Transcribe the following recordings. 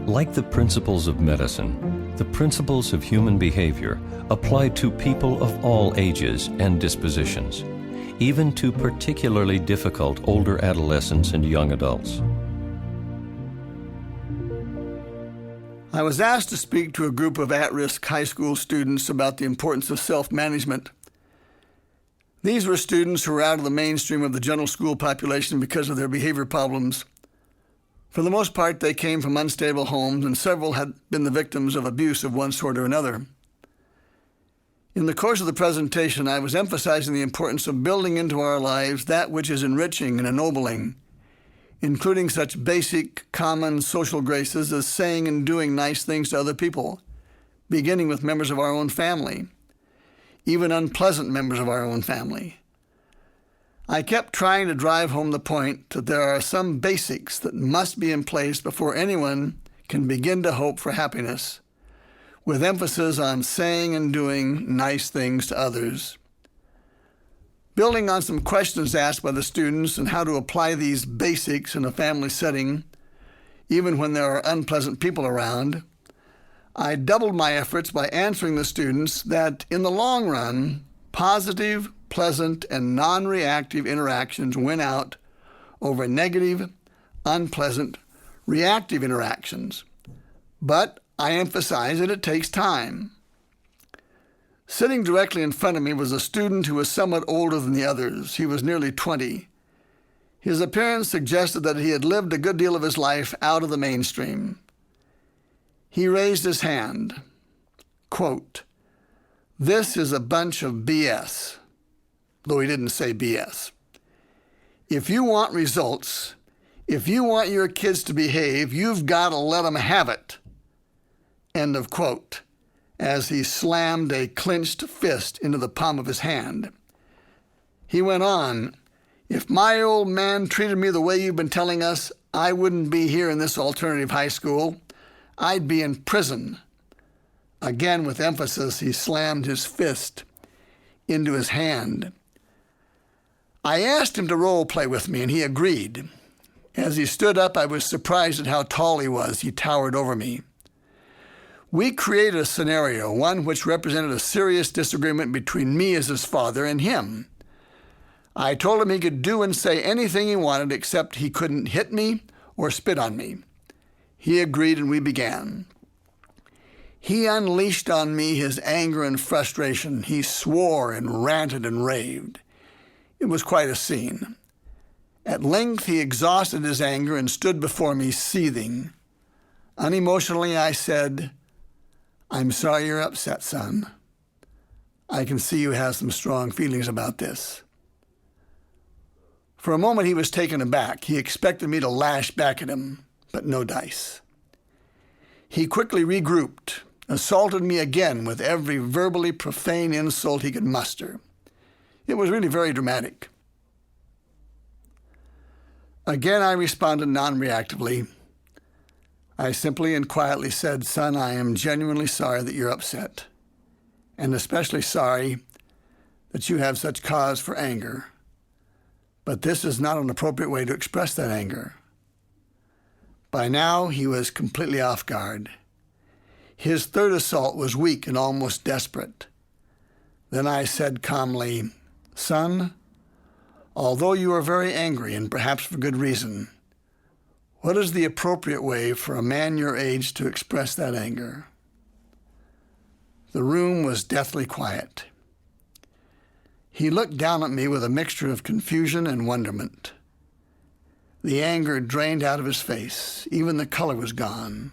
Like the principles of medicine, the principles of human behavior apply to people of all ages and dispositions, even to particularly difficult older adolescents and young adults. I was asked to speak to a group of at-risk high school students about the importance of self-management. These were students who were out of the mainstream of the general school population because of their behavior problems. For the most part, they came from unstable homes, and several had been the victims of abuse of one sort or another. In the course of the presentation, I was emphasizing the importance of building into our lives that which is enriching and ennobling, including such basic, common social graces as saying and doing nice things to other people, beginning with members of our own family, even unpleasant members of our own family. I kept trying to drive home the point that there are some basics that must be in place before anyone can begin to hope for happiness, with emphasis on saying and doing nice things to others. Building on some questions asked by the students and how to apply these basics in a family setting, even when there are unpleasant people around, I doubled my efforts by answering the students that, in the long run, positive, pleasant, and non-reactive interactions win out over negative, unpleasant, reactive interactions. But I emphasize that it takes time. Sitting directly in front of me was a student who was somewhat older than the others. He was nearly 20. His appearance suggested that he had lived a good deal of his life out of the mainstream. He raised his hand. Quote, "This is a bunch of BS," though he didn't say BS. "If you want results, if you want your kids to behave, you've got to let them have it." End of quote, as he slammed a clenched fist into the palm of his hand. He went on, "If my old man treated me the way you've been telling us, I wouldn't be here in this alternative high school. I'd be in prison." Again, with emphasis, he slammed his fist into his hand. I asked him to role play with me, and he agreed. As he stood up, I was surprised at how tall he was. He towered over me. We created a scenario, one which represented a serious disagreement between me as his father and him. I told him he could do and say anything he wanted, except he couldn't hit me or spit on me. He agreed, and we began. He unleashed on me his anger and frustration. He swore and ranted and raved. It was quite a scene. At length, he exhausted his anger and stood before me seething. Unemotionally, I said, "I'm sorry you're upset, son. I can see you have some strong feelings about this." For a moment, he was taken aback. He expected me to lash back at him, but no dice. He quickly regrouped, assaulted me again with every verbally profane insult he could muster. It was really very dramatic. Again, I responded non-reactively. I simply and quietly said, "Son, I am genuinely sorry that you're upset, and especially sorry that you have such cause for anger. But this is not an appropriate way to express that anger." By now, he was completely off guard. His third assault was weak and almost desperate. Then I said calmly, "Son, although you are very angry, and perhaps for good reason, what is the appropriate way for a man your age to express that anger?" The room was deathly quiet. He looked down at me with a mixture of confusion and wonderment. The anger drained out of his face. Even the color was gone.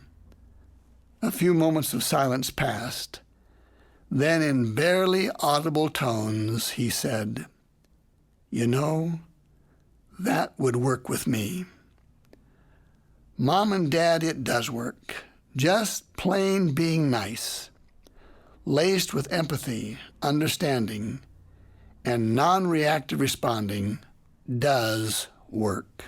A few moments of silence passed. Then, in barely audible tones, he said, "You know, that would work with me. Mom and Dad, it does work. Just plain being nice, laced with empathy, understanding, and non-reactive responding does work."